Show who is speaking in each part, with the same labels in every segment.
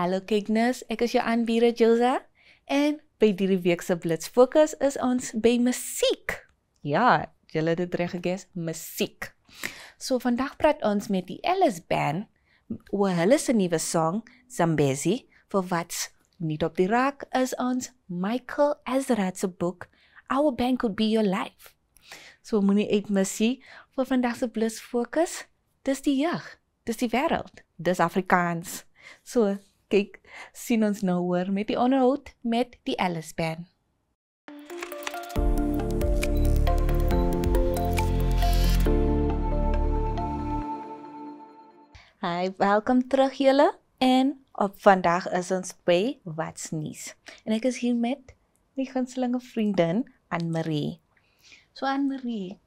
Speaker 1: Hallo kykners, ek is jou aanbieder Jilza en by hierdie week se Blitz Fokus is ons by musiek. Ja, julle het dit reg geguess, musiek. So vandag praat ons met die Ellis Band oor hulle se nuwe song Zambezi vir wat's niet op die raak is ons Michael Ezra se boek Our Band Could Be Your Life. So moenie uitmissie vir vandag se Blitz Fokus. Dis die jeug, dis die wêreld, dis Afrikaans. So kyk, sien ons nou hoor met die onderhoud met die Ellis Band. Hi, welkom terug julle. En op vandag is ons by Wat's Nuus. En ek is hier met my gunstelinge vriendin Anne-Marie. So Anne-Marie,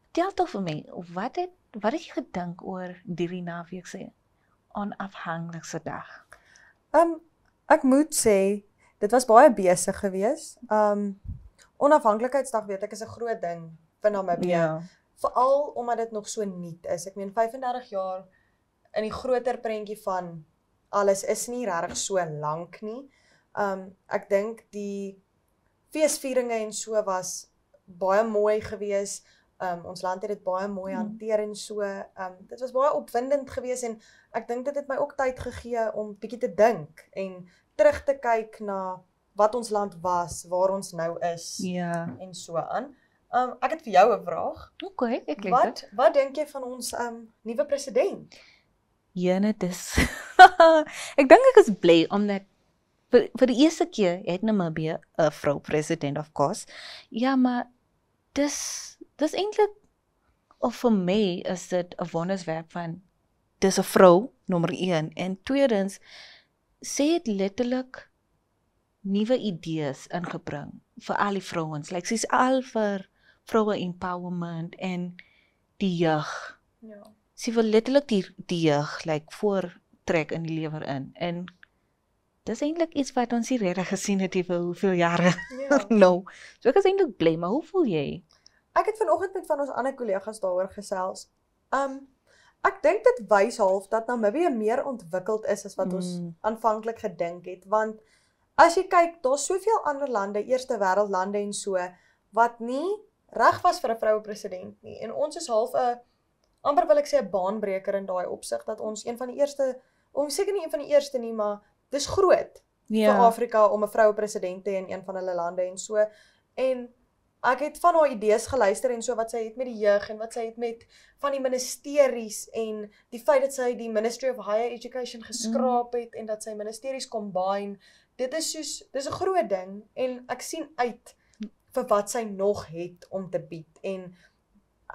Speaker 1: vertel toch vir my, wat het jy gedink oor die naweek se onafhanklikste dag?
Speaker 2: Ek moet sê, dit was baie besig geweest. Onafhanklikheidsdag weet ek is 'n groot ding vir Namibië.
Speaker 1: Ja.
Speaker 2: Veral omdat dit nog so nuut is. Ek meen 35 jaar in die groter prentjie van alles is nie regtig so lank nie. Ek dink die feesvieringe en so was baie mooi geweest. Ons land het dit baie mooi hanteer en so. Dit was baie opwindend geweest en ek dink dit het my ook tyd gegee om bietjie te dink en terug te kyk na wat ons land was, waar ons nou is en so aan. Ek het vir jou 'n vraag.
Speaker 1: Okay, ek lees dit.
Speaker 2: Wat dink jy van ons nuwe president?
Speaker 1: Jene, dis ek dink ek is bly omdat vir die eerste keer het Namibië 'n vrou president, of course. Ja, maar dis eintlik, of vir my is dit 'n wonderswerk van dis 'n vrou, nommer 1, en tweedens sê het letterlik nuwe idees ingebring vir al die vrouens. Like sy's al vir vroue empowerment en die jeug.
Speaker 2: Ja.
Speaker 1: Sy wil letterlik die jeug like voortrek in die lewer in. En dis eintlik iets wat ons nie regtig gesien het vir hoeveel jare.
Speaker 2: Ja.
Speaker 1: Nou, so ek is eintlik bly, maar hoe voel jy?
Speaker 2: Ek het vanoggend met van ons ander kollegas daaroor gesels. Ek dink dit wys half dat Namibië meer ontwikkeld is as wat ons aanvanklik gedink het, want as jy kyk, daar's soveel ander lande, eerste wêreldlande en so, wat nie reg was vir 'n vroue president nie. En ons is half 'n amper wil ek sê 'n baanbreker in daai opsig dat ons een van die eerste, seker nie een van die eerste nie, maar dis groot vir Afrika om 'n vroue president te hê in een van hulle lande en so. En ek het van haar idees geluister en so wat sy het met die jeug en wat sy het met van die ministeries en die feit dat sy die Ministry of Higher Education geskraap het en dat sy ministeries combine. Dis 'n groot ding en ek sien uit vir wat sy nog het om te bied. En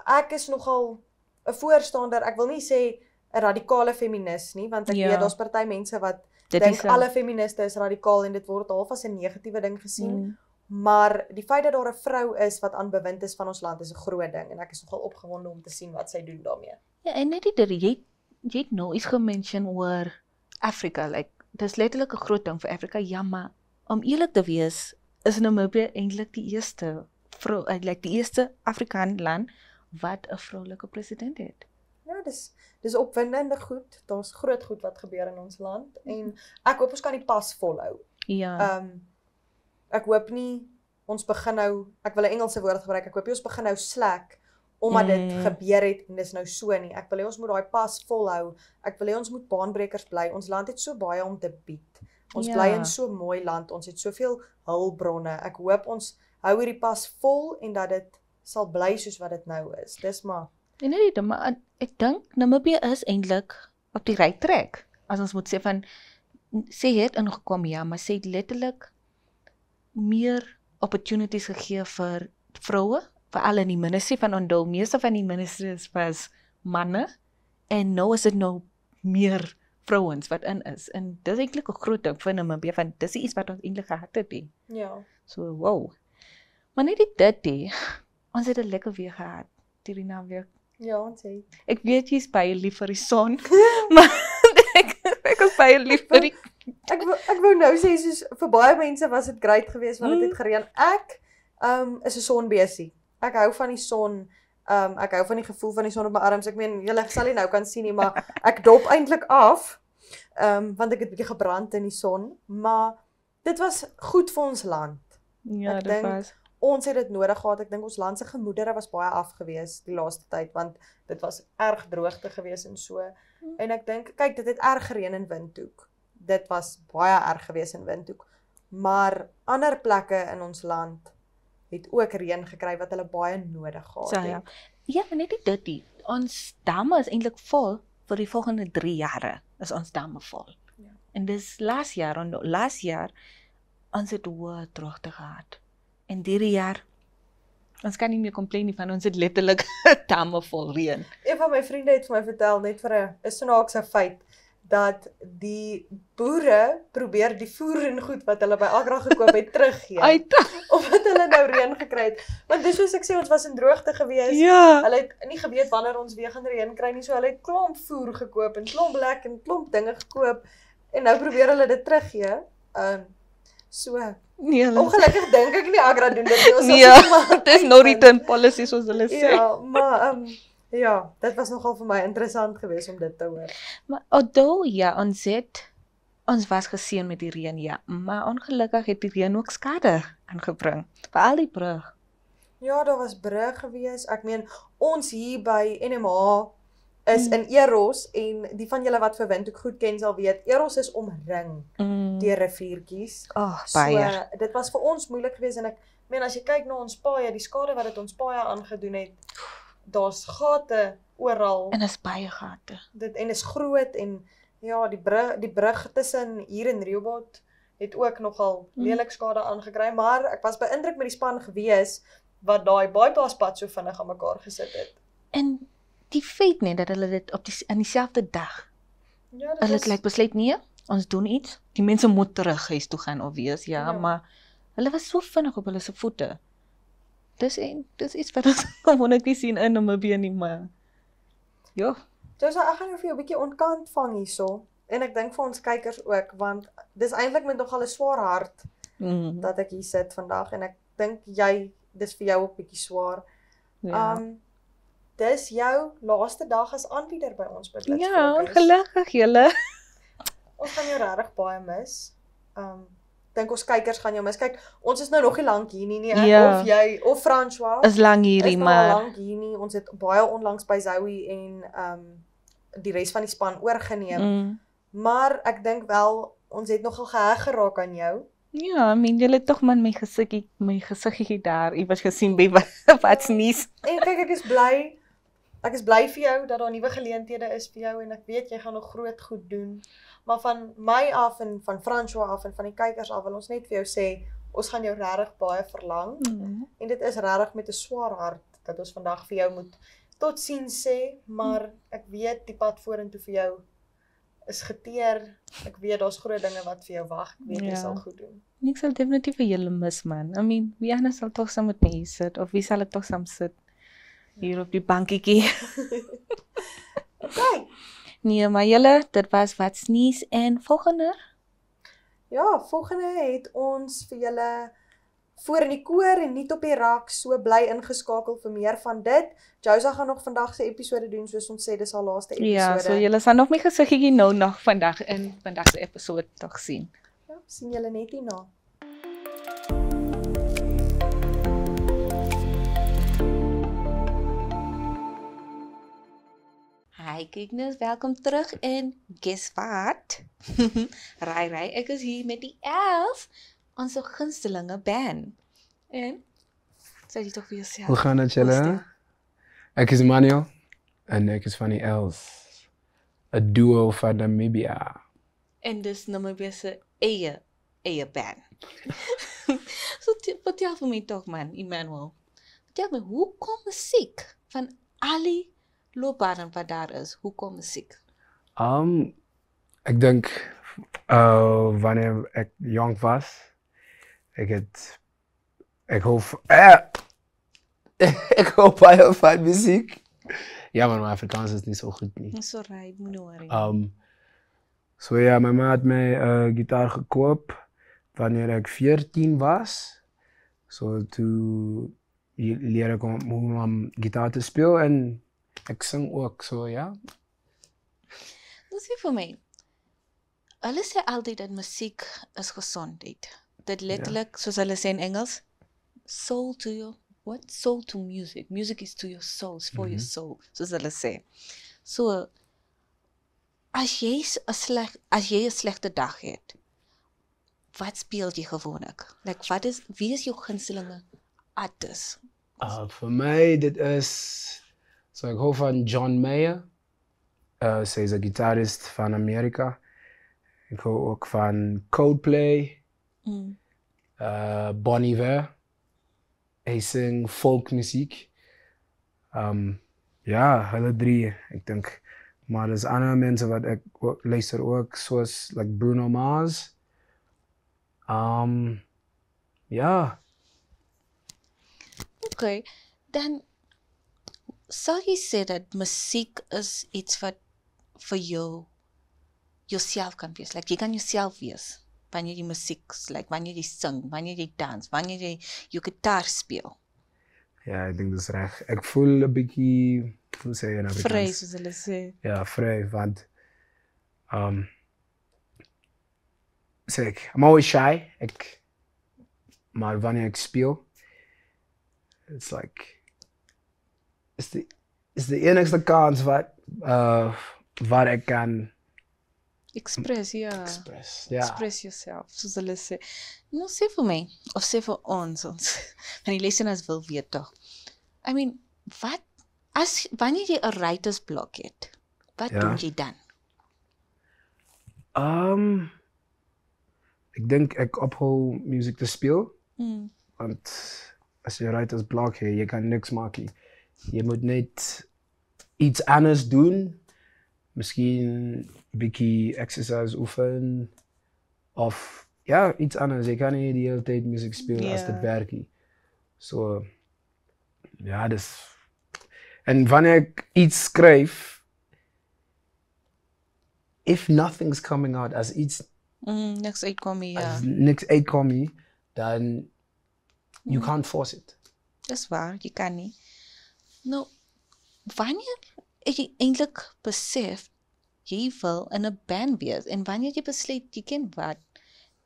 Speaker 2: ek is nogal 'n voorstander, ek wil nie sê 'n radikale feminis nie, want ek weet daar's party mense wat dink alle feministe is radikaal en dit word half as 'n negatiewe ding gesien. Maar die feit dat daar 'n vrou is wat aan bewind is van ons land is 'n groot ding en ek is nogal opgewonde om te sien wat sy doen daarmee.
Speaker 1: Ja, en net jy het nou iets gemention oor Afrika, like dis letterlik 'n groot ding vir Afrika, ja, maar om eerlik te wees, is Namibië eintlik die eerste vrou, like die eerste Afrikaanse land wat 'n vroulike president het.
Speaker 2: Ja, dis opwindende goed. Daar's groot goed wat gebeur in ons land en ek hoop ons kan die pas volhou.
Speaker 1: Ja.
Speaker 2: Ek hoop nie ons begin nou, ek wil 'n Engelse woord gebruik, ek hoop nie ons begin nou slack omdat dit gebeur het en dis nou so nie. Ek wil hê ons moet daai pas volhou. Ek wil hê ons moet baanbrekers bly. Ons land het so baie om te bied. Ons bly in so 'n mooi land. Ons het soveel hulpbronne. Ek hoop ons hou hierdie pas vol en dat dit sal bly soos wat dit nou is. Dis maar
Speaker 1: maar ek dink Namibië is eintlik op die regte trek. As ons moet sê van sy het ingekom, ja, maar sy het letterlik meer opportunities gegee vir vroue, veral in die ministerie van onthou, meeste van die ministers was manne en nou is dit nou meer vrouens wat in is. En dis eintlik 'n groot ding vir Namibië, van dis iets wat ons eintlik gehad het.
Speaker 2: Ja.
Speaker 1: So wow. Maar net dit, ons het 'n lekker weer gehad hierdie naweek.
Speaker 2: Ja, ons het.
Speaker 1: Ek weet jy's baie lief vir die son, maar ek is baie lief vir die
Speaker 2: Ek wou nou sê, soos vir baie mense was dit great geweest want dit het gereën. Ek is 'n sonbesie. Ek hou van die son. Ek hou van die gevoel van die son op my arms. Ek meen, julle sal nie nou kan sien nie, maar ek dop eintlik af Want ek het 'n bietjie gebrand in die son, maar dit was goed vir ons land.
Speaker 1: Ja,
Speaker 2: Ek
Speaker 1: dit
Speaker 2: dink
Speaker 1: was.
Speaker 2: ons het dit nodig gehad. Ek dink ons land se gemoedere was baie afgewees die laaste tyd, want dit was erg droogte gewees en so. En ek dink, kyk, dit het erg gereën in Windhoek. Dit was baie erg gewees in Windhoek. Maar ander plekke in ons land het ook reën gekry wat hulle baie nodig gehad
Speaker 1: So, ja.
Speaker 2: het.
Speaker 1: Ja, maar net die dit. Ons damme is eintlik vol vir die volgende 3 jare. Is ons damme vol.
Speaker 2: Ja.
Speaker 1: En dis laas jaar ons het hoë droogte gehad. En hierdie jaar ons kan nie meer complain nie van ons het letterlik damme vol reën.
Speaker 2: Een van my vriende het vir my vertel, net vir 'n snaakse feit, dat die boere probeer die voer en goed wat hulle by Agra gekoop het teruggee. Omdat hulle nou reën gekry het. Want dis soos ek sê, ons was in droogte gewees.
Speaker 1: Ja.
Speaker 2: Hulle het nie geweet wanneer ons weer gaan reën kry nie, so hulle het klomp voer gekoop en klomp lek en klomp dinge gekoop en nou probeer hulle dit teruggee. So
Speaker 1: Nee,
Speaker 2: ongelukkig dink ek nie Agra doen dit nie. Ons
Speaker 1: nee, dit is no return policy soos hulle sê.
Speaker 2: Ja, maar ja, dit was nogal vir my interessant geweest om dit te hoor.
Speaker 1: Maar although ja, ons was geseën met die reën, ja, maar ongelukkig het die reën ook skade aangebring, veral die brug.
Speaker 2: Ja, daar was brug geweest. Ek meen, ons hier by NMH is in Eros en die van julle wat vir Windhoek goed ken sal weet, Eros is omring deur riviertjies.
Speaker 1: Baie.
Speaker 2: So dit was vir ons moeilik geweest en ek meen as jy kyk na ons paaie, die skade wat dit ons paaie aangedoen het, daar's gate oral.
Speaker 1: En is baie gate.
Speaker 2: Dit en is groot en ja, die brug tussen hier en Riobot het ook nogal lelik skade aangekry, maar ek was beïndruk met die span gewees wat daai bypasspad so vinnig aan mekaar gesit het.
Speaker 1: En die feit net dat hulle dit aan dieselfde dag.
Speaker 2: Ja, dit
Speaker 1: Hulle
Speaker 2: was
Speaker 1: het like besluit nee, ons doen iets. Die mense moet terug huis toe gaan obvious, ja, maar hulle was so vinnig op hulle se voete. Dis iets wat ons gewoonlik nie sien in Namibië nie, maar ja.
Speaker 2: Josa, ek gaan nou vir jou 'n bietjie ontkant vang hierso en ek dink vir ons kykers ook, want dis eintlik met nogal 'n swaar hart dat ek hier sit vandag en ek dink dis vir jou ook bietjie swaar.
Speaker 1: Ja.
Speaker 2: Dis jou laaste dag as aanbieder by ons by Blitz
Speaker 1: Ja,
Speaker 2: Focus.
Speaker 1: ongelukkig julle.
Speaker 2: Ons gaan jou regtig baie mis. Dink ons kykers gaan jou mis. Kyk, ons is nou nog nie lank hier nie, ek
Speaker 1: Ja.
Speaker 2: of jy of François.
Speaker 1: Is lang hierdie,
Speaker 2: is nou
Speaker 1: maar
Speaker 2: al lank hier nie. Ons het baie onlangs by Zoe en die res van die span oorgeneem. Maar ek dink wel ons het nogal geheg geraak aan jou.
Speaker 1: ja, julle het tog man my gesiggie daar iewers gesien by wat's nuus.
Speaker 2: En kyk, ek is bly vir jou dat daar nuwe geleenthede is vir jou en ek weet jy gaan nog groot goed doen. Maar van my af en van François af en van die kykers af wil ons net vir jou sê, ons gaan jou regtig baie verlang. En dit is regtig met 'n swaar hart dat ons vandag vir jou moet totsiens sê, maar ek weet die pad vorentoe vir jou is geteer. Ek weet daar's groot dinge wat vir jou wag. Ek weet jy sal goed doen.
Speaker 1: Ek sal definitief vir julle mis man. I mean, wie anders sal tog saam met my sit of wie sal ek tog saam sit hier op die bankietjie.
Speaker 2: Okay.
Speaker 1: Nee, maar julle, dit was wat's nuus en volgende.
Speaker 2: Ja, volgende het ons vir julle voor in die koor en nie op die rak, so bly ingeskakel vir meer van dit. Josa gaan nog vandag se episode doen, soos ons sê, dis haar laaste episode.
Speaker 1: Ja, so julle sal nog my gesiggie nou nog vandag in vandag se episode tog sien.
Speaker 2: Ja, sien julle net hierna.
Speaker 1: Hi Kykners, welkom terug en guess what? Rai, ek is hier met die Els, ons gunstelinge band. En sê jy tog vir jouself.
Speaker 3: Hoe gaan dit julle? Ek is Manuel en ek is van die Els. 'n duo van Namibia.
Speaker 1: En dis Namibië se eie band. So vertel vir my tog man, Emmanuel. Vertel my, hoe kom musiek van al die loopbanen wat daar is? Hoe kom musiek?
Speaker 3: Ek dink wanneer ek jong was, ek hou baie van musiek. Ja, maar my Afrikaans is nie so goed nie.
Speaker 1: So right, moenie worry.
Speaker 3: So ja, my ma het my gitaar gekoop wanneer ek 14 was. So toe leer ek om gitaar te speel en ek sing ook, so ja.
Speaker 1: Dus vir my, Hulle sê altyd dat musiek is gesondheid. Dit letterlik, soos hulle sê in Engels, soul to your, what? Soul to music. Music is to your soul, it's for your soul, soos hulle sê. So, as jy 'n slegte dag het, wat speel jy gewoonlik? Like, wie is jou gunstelinge artist?
Speaker 3: Vir my, dit is, so ek hou van John Mayer. Sy is 'n gitarist van Amerika. Ik hou ook van Coldplay, Bon Iver. Hij zingt folkmuziek. Ja, hulle drie, ik denk. Maar er is andere mensen wat ik luister ook, zoals like Bruno Mars. Ja.
Speaker 1: Oké, dan sal jy sê dat musiek is iets wat vir jou jouself kan wees. Like, jy kan jouself wees wanneer jy musiek, like wanneer jy sing, wanneer jy dans, wanneer jy jou gitaar speel.
Speaker 3: Ja, ik denk dat is recht. Ik voel een beetje, hoe zeg je nou?
Speaker 1: Vrij, soos hulle sê.
Speaker 3: Ja, vrij, want zeg, I'm always shy. Maar wanneer ik speel, it's like, is de enigste kans waar ik kan
Speaker 1: Express, ja.
Speaker 3: Express
Speaker 1: yourself, soos hulle sê. Nou, sê vir my, of sê vir ons, want die lesenaars wil weet toch. I mean, wanneer jy 'n writer's block het, wat doen jy dan?
Speaker 3: Ik denk ik ophou muziek te spelen. Want als je writer's block hebt, je kan niks maken. Je moet net iets anders doen. Misschien een beetje exercise oefenen. Of ja, iets anders. Je kan niet de hele tijd muziek spelen als het werkt. So, ja, dus. En wanneer ik iets schrijf, if nothing's coming out, als iets
Speaker 1: Niks uitkom, ja.
Speaker 3: als niks uitkomt, dan you can't force it.
Speaker 1: Dis waar, jy kan nie. Nou, wanneer jy eintlik besef jy wil in 'n band wees en wanneer jy besluit jy ken wat,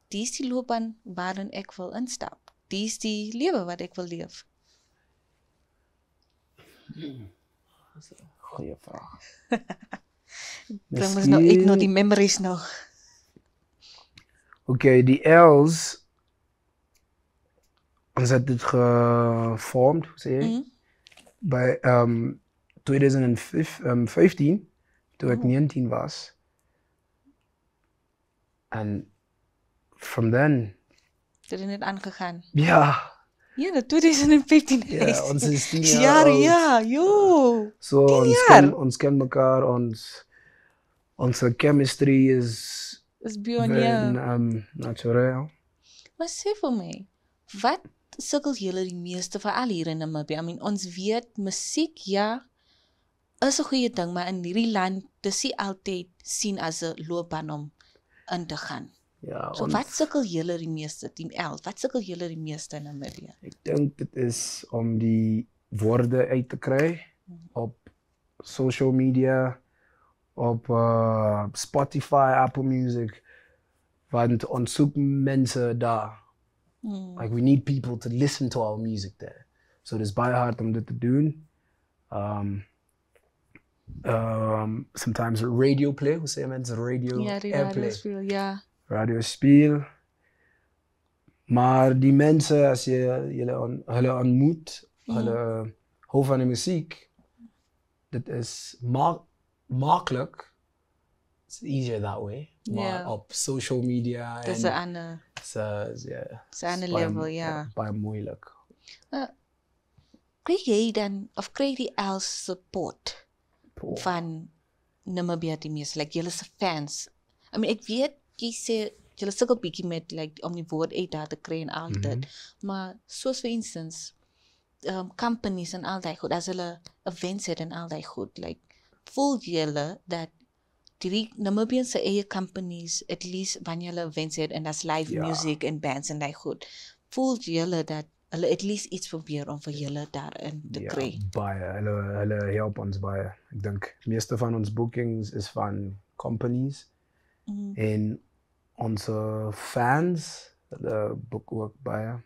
Speaker 1: dis die loopbaan waarin ek wil instap. Dis die lewe wat ek wil leef.
Speaker 3: Goeie vraag.
Speaker 1: Bring ons nou uit na die memories nou.
Speaker 3: Oké, die Els, ons het dit gevormd, hoe zeg je? Bij 2015, toen ik 19 was. En from then.
Speaker 1: Het is net aangegaan.
Speaker 3: Ja.
Speaker 1: Ja, dat 2015 is.
Speaker 3: Ja, ons is 10 jaar oud.
Speaker 1: Ja, joh.
Speaker 3: So, ons ken elkaar, onze chemistry is
Speaker 1: beyond, ja.
Speaker 3: Naturel.
Speaker 1: Maar sê vir my, wat sukkel julle die meeste veral hier in Namibië? I mean, ons weet musiek, ja, is 'n goeie ding, maar in hierdie land dis nie altyd sien as 'n loopbaan om in te gaan.
Speaker 3: Ja,
Speaker 1: so wat sukkel julle die meeste, Team L? Wat sukkel julle die meeste in Namibië?
Speaker 3: Ik denk het is om die woorden uit te krijgen op social media, op Spotify, Apple Music. Want ons zoeken mensen daar. Like we need people to listen to our music there. So it's baie hard om dit te doen. Sometimes radio play, hoe zeggen mensen? Radio
Speaker 1: airplay. Ja.
Speaker 3: Radio speel. Maar die mensen, als je hulle ontmoet, hulle hou van de muziek, dat is makkelijk. It's easier that way. Maar op social media.
Speaker 1: Dat is een ander level, ja.
Speaker 3: Baie moeilijk.
Speaker 1: Krijg jy dan, of krijg die Els support van Namibië die meeste, like julle se fans? I mean, ek weet, jy sê, julle sukkel bietjie met, like, om die woord uit daar te kry en al dit, maar soos vir instance, companies en al die goed, as hulle events het en al die goed, like, voel julle dat die Namibian se eie companies, at least wanneer hulle events het en as live music en bands en die goed, voel julle dat hulle at least iets probeer om vir julle daarin te kry?
Speaker 3: Ja, baie. Hulle help ons baie. Ik denk, de meeste van ons bookings is van companies. En onze fans, hulle boek ook baie.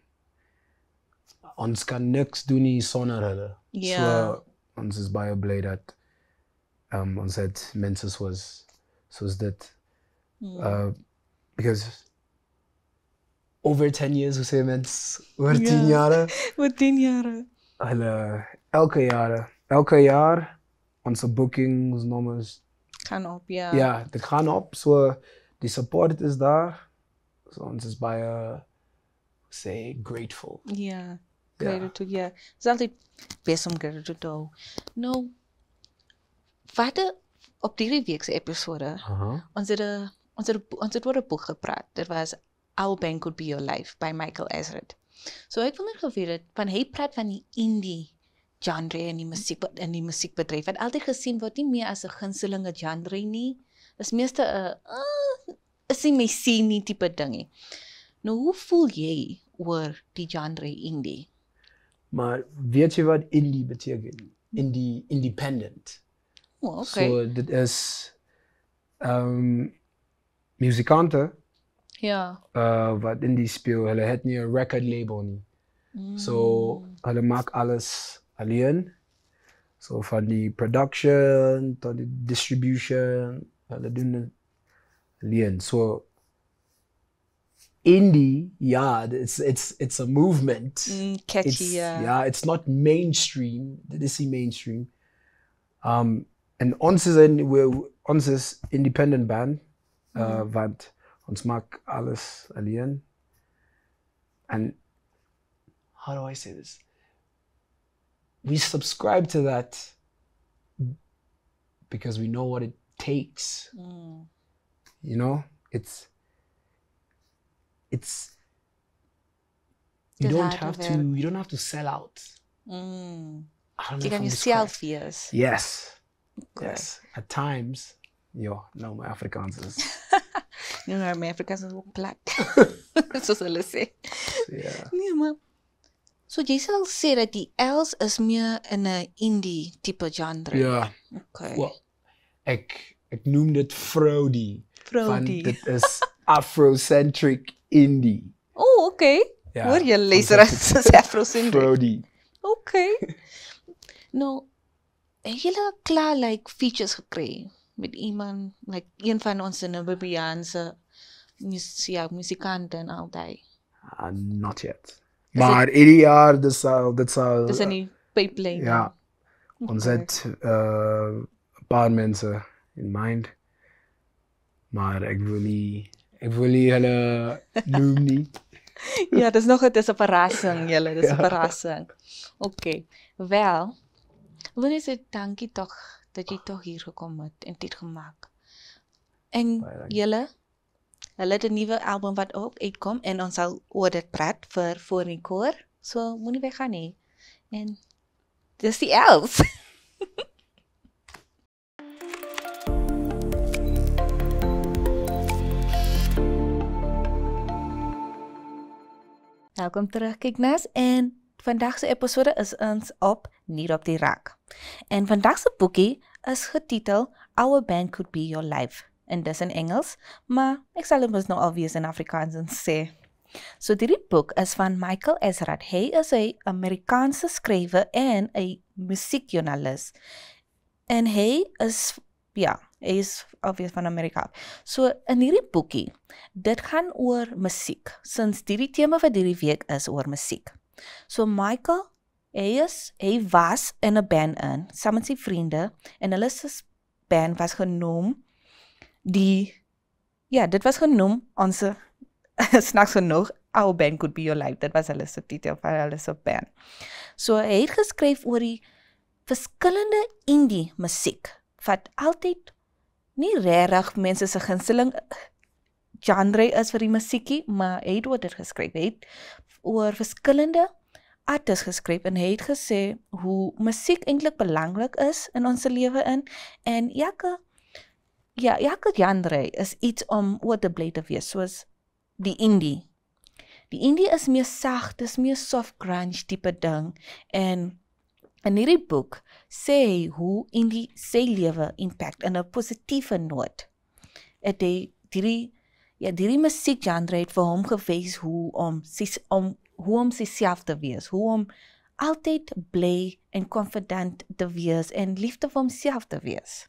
Speaker 3: Ons kan niks doen nie sonder hulle.
Speaker 1: Ja.
Speaker 3: So ons is baie bly dat ons het mense soos dit. Because over 10 years, hoe sê mens, oor 10 jare,
Speaker 1: Wat 10 jare.
Speaker 3: hulle elke jaar onze boekingsnummers,
Speaker 1: Gaan op, ja.
Speaker 3: ja, dit gaan op. So die support is daar. So ons is baie say grateful.
Speaker 1: Ja. Gratitude, ja. Het is altijd best om gratitude te hou. Nou, wat op die weekse episode, ons het oor 'n boek gepraat. Dit was Our Bank Could Be Your Life by Michael Ezrat. So ek wil net geweet het, van hy praat van die indie genre in die musiekbedryf, wat altyd gesien word nie meer as 'n gunstelinge genre nie. Is meeste 'n is nie my sien nie tipe dingie. Nou, hoe voel jy oor die genre indie?
Speaker 3: Maar weet je wat indie betekent? Independent.
Speaker 1: Oh, okay.
Speaker 3: So dit is muzikanten
Speaker 1: Ja.
Speaker 3: wat indie speel, hulle het nie 'n record label nie. So hulle maak alles alleen. So van die production tot die distribution, hulle doen dit alleen. So indie, yeah, it's a movement.
Speaker 1: Catchy,
Speaker 3: It's,
Speaker 1: ja.
Speaker 3: yeah, it's not mainstream. Dit is nie mainstream. En ons is independent band, want ons maak alles alleen. And how do I say this? We subscribe to that because we know what it takes. You know, it's you don't have to sell out. I don't know
Speaker 1: Jy
Speaker 3: if
Speaker 1: kan
Speaker 3: I'm
Speaker 1: jouself wees.
Speaker 3: Yes.
Speaker 1: Okay.
Speaker 3: Yes. At times, no, my Afrikaans is.
Speaker 1: Nou, my Afrikaans is ook plat. Soos hulle sê.
Speaker 3: Yeah.
Speaker 1: Nee, maar so jy sal sê dat die Els is meer in 'n indie tipe genre.
Speaker 3: Ja.
Speaker 1: Okay.
Speaker 3: Well, ek noem dit Frody.
Speaker 1: Frody.
Speaker 3: Want dit is Afrocentric indie.
Speaker 1: Oh, okay.
Speaker 3: Ja,
Speaker 1: Hoor jy
Speaker 3: ons
Speaker 1: luister
Speaker 3: het
Speaker 1: as is Afrocentric.
Speaker 3: Frody.
Speaker 1: Okay. Nou, het julle klaar like features gekry met iemand, like een van ons Namibiaanse muzikanten en al die?
Speaker 3: Not yet. Maar ieder jaar, dit sal...
Speaker 1: Dis in die pipeline.
Speaker 3: Ja. Ons het 'n paar mense in mind. Maar ek wil nie hulle noem nie.
Speaker 1: Ja, dis 'n verrassing, julle, dis 'n verrassing. Okay. Wel, wil jy sê dankie tog dat jy tog hier gekom het en dit gemaak. En julle, hulle het 'n nuwe album wat ook uitkom en ons sal oor dit praat vir voor die koor. So moenie weggaan nie. En dis die Els. Welkom terug, Kyknas, en vandag se episode is ons op Niet op die Rak. En vandag se boekie is getitel Our Band Could Be Your Life. En dis in Engels, maar ek sal dit nou alwees in Afrikaans sê. So die boek is van Michael Ezrat. Hy is 'n Amerikaanse skrywer en 'n musiekjoernalis. En hy is obvious van Amerika. So in hierdie boekie, dit gaan oor musiek. Sinds die tema vir hierdie week is oor musiek. So Michael, hy was in 'n band saam met sy vriende en hulle se band was genoem dit was genoem ons snaaks genoeg Our Band Could Be Your Life. Dit was hulle se titel van hulle se band. So hy het geskryf oor die verskillende indie musiek wat altyd nie regtig mense se gunsteling genre is vir die musiekie, maar hy het oor dit geskryf. Hy het oor verskillende artists geskryf en hy het gesê hoe musiek eintlik belangrik is in ons lewe en elke genre is iets om oor te bly te wees, soos die indie. Die indie is meer sag, dis meer soft grunge tipe ding en in hierdie boek sê hy hoe indie sy lewe impact in 'n positiewe noot. Het hy die musiekgenre het vir hom gewys hoe om sigself te wees, hoe om altyd bly en confident te wees en liefde vir homself te wees.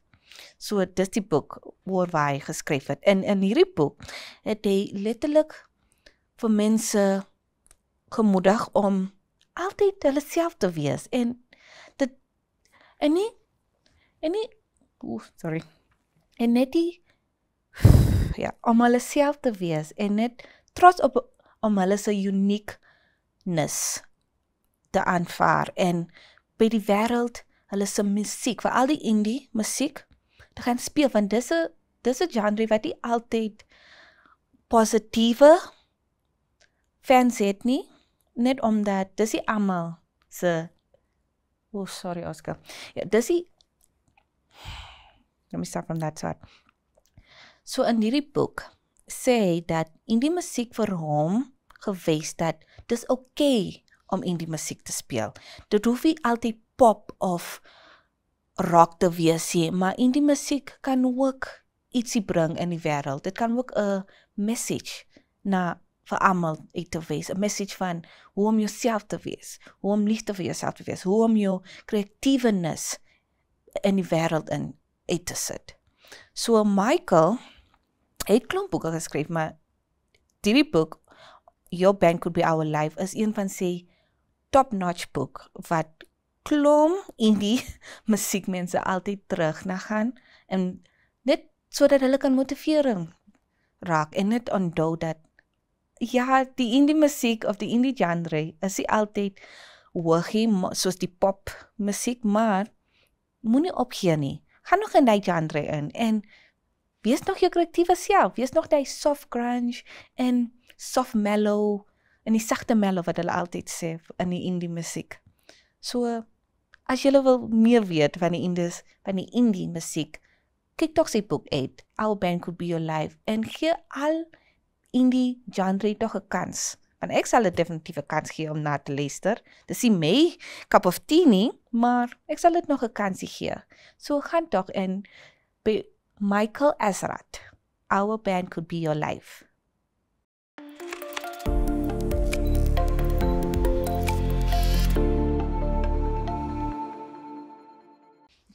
Speaker 1: So dis die boek waar hy geskryf het. En in hierdie boek het hy letterlik vir mense gemoedig om altyd hulle self te wees en net die om hulle self te wees en net trots om hulle se uniqueness te aanvaar en by die wêreld hulle se musiek, vir al die indie musiek te gaan speel, want dis 'n genre wat nie altyd positiewe fans het nie, net omdat dis nie almal se sorry Oscar. Dis nie let me start from that side. So in hierdie boek sê hy dat indie musiek vir hom gewys dat dis okay om indie musiek te speel. Dit hoef nie altyd pop of rock te wees nie, maar indie musiek kan ook ietsie bring in die wêreld. Dit kan ook 'n message vir almal te wees, 'n message van hoe om jouself te wees, hoe om liefde vir jouself te wees, hoe om jou kreatiefness in die wêreld uit te sit. So Michael het klomp boeke geskryf, maar die boek Your Band Could Be Our Life is een van sy top-notch boek wat klomp indie musiekmense altyd terug na gaan en net sodat hulle kan motivering raak en net onthou dat die indie musiek of die indie genre is nie altyd hoogie soos die pop musiek, maar moenie opgee nie. Gaan nog in die genre in en wees nog jou kreatiewe self, wees nog die soft grunge en soft mellow en die sagte mellow wat hulle altyd sê in die indie musiek. So as jy wil meer weet van die indie musiek, kyk tog sy boek uit, Our Band Could Be Your Life en gee al indie genre tog 'n kans. Want ek sal 'n definitiewe kans gee om na te luister. Dis nie my cup of tea nie, maar ek sal dit nog 'n kansie gee. So gaan tog in by Michael Azerrad, Our Band Could Be Your Life.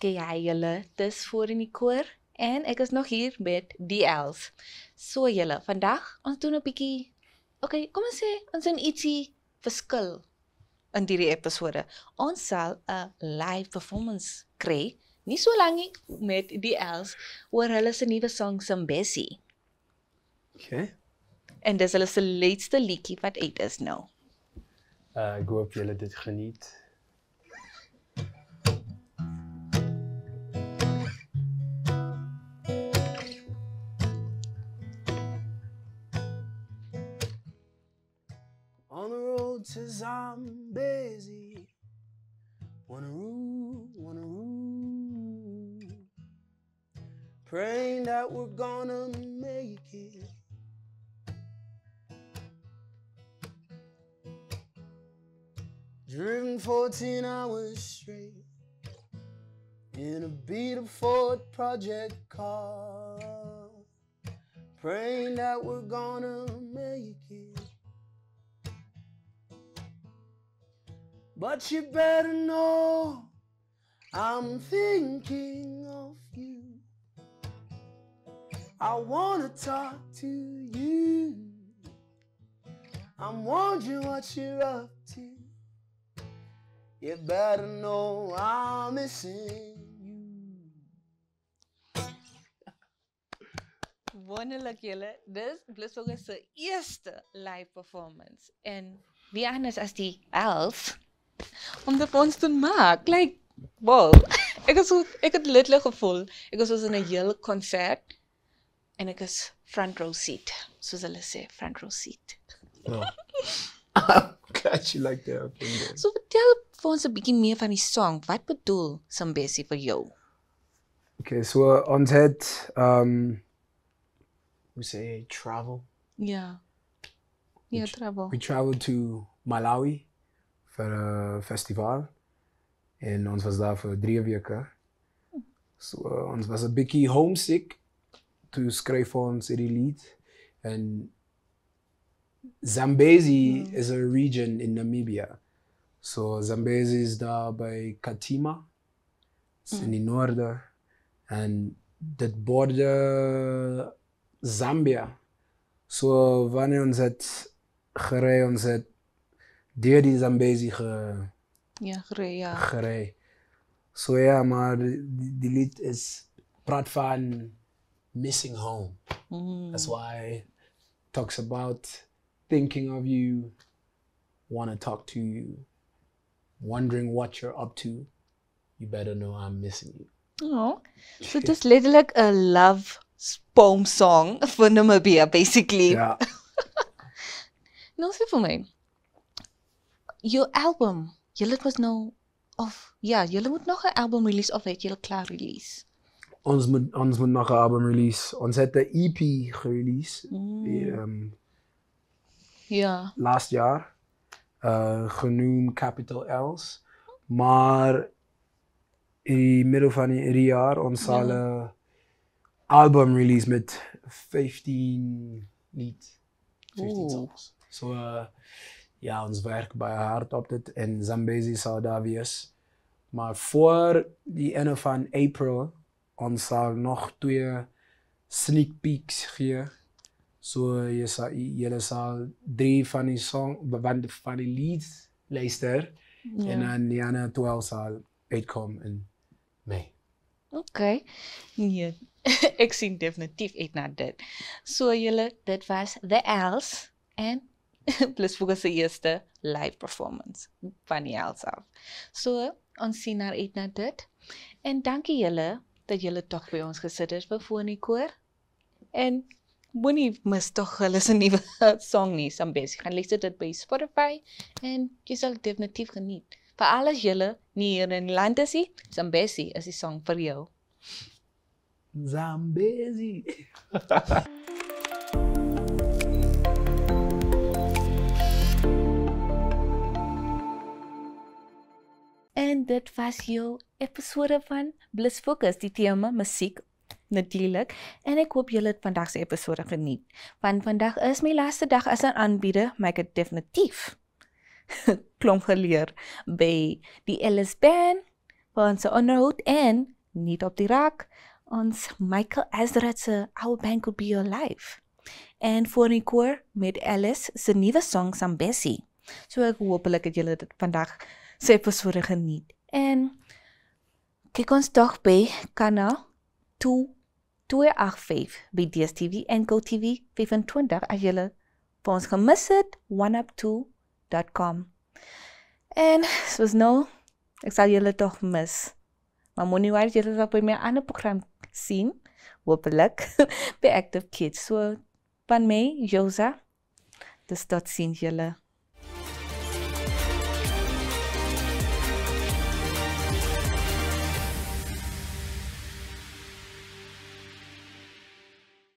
Speaker 1: Okay, julle, dis voor in die koor en ek is nog hier met die Els. So julle, vandag ons doen 'n bietjie, okay, kom ons sê ons doen ietsie verskil in hierdie episode. Ons sal 'n live performance kry, nie so lank met die Els oor hulle se nuwe song Simbesi.
Speaker 3: Okay.
Speaker 1: En dis hulle se laaste liedjie wat uit is nou.
Speaker 3: Ek hoop julle dit geniet. On the road to Zambezi, wanna rule, praying that we're gonna make it. Driven 14 hours straight in a beat-up Ford Project car, praying that we're gonna make it. But you better know I'm thinking of you. I wanna talk to you. I'm wondering what you're up to. You better know I'm missing you.
Speaker 1: Wonderlik julle, dis Blissvogel se eerste live performance en wie anders as die Els om dit vir ons te maak. Like, wow. Ek het letterlik gevoel, ek was in 'n hele konsert en ek is front row seat, soos hulle sê, front row seat.
Speaker 3: No. I'm glad you like that opinion.
Speaker 1: So vertel vir ons 'n bietjie meer van die song. Wat bedoel Simbesi vir jou?
Speaker 3: Okay, so ons het we say travel.
Speaker 1: Ja. Ja, travel.
Speaker 3: We traveled to Malawi vir 'n festival en ons was daar vir 3 weke. So ons was 'n bietjie homesick toe skryf ons hierdie lied en Zambezi is a region in Namibia. So Zambezi is daar by Katima, is in die noorde en dit borde Zambia. So wanneer ons het gery, ons het deur die Zambezi gery. So ja, maar die lied praat van missing home. That's why it talks about thinking of you, want to talk to you, wondering what you're up to. You better know I'm missing you.
Speaker 1: Oh, so it is letterlijk a love poem song for Namibia, basically.
Speaker 3: Ja.
Speaker 1: Nou sê vir my, jou album, julle was nou, of ja, julle moet nog 'n album release of het julle klaar release?
Speaker 3: Ons moet nog 'n album release. Ons het 'n EP gerelease
Speaker 1: Ja.
Speaker 3: last jaar, genoemd Capital L's. Maar in die middel van hierdie jaar ons sal 'n album release met 15 lied, 15 songs. So ja, ons werk baie hard op dit en Zambezi sal daar wees. Maar voor die einde van April ons sal nog 2 sneak peeks gee. So julle sal 3 van die van die leads luister en dan die ander 12 sal uitkom in Mei.
Speaker 1: Okay. Nee, ek sien definitief uit na dit. So julle, dit was The L's en Bliss Fokus se eerste live performance van die L's af. So, ons sien naar uit na dit. En dankie julle dat julle toch by ons gesit het vir Foniekoor. En moenie mis toch hulle se nuwe song nie, Zambezi. Gaan luister dit by Spotify en jy sal het definitief geniet. Vir alles julle nie hier in die land is nie, Zambezi is die song vir jou.
Speaker 3: Zambezi.
Speaker 1: En dit was jou episode van Bliss Fokus, die tema musiek natuurlijk. En ek hoop julle het vandag se episode geniet. Want vandag is my laaste dag as 'n aanbieder, maar ek het definitief klomp geleer by die Ellis Band vir ons onderhoud en niet op die raak, ons Michael Azrat se Our Band Could Be Your Life. En Foniekoor met Ellis se nuwe song Zambezi. So ek hoopelik het julle dit vandag se episode geniet. En kyk ons toch by kanaal 285 by DStv en GoTV 25 as julle vir ons gemis het, oneup2.com. En soos nou, ek sal julle toch mis. Maar moenie worry, julle sal by my ander program sien, hoopelik, by Active Kids. So, van my, Josa, dus tot ziens julle.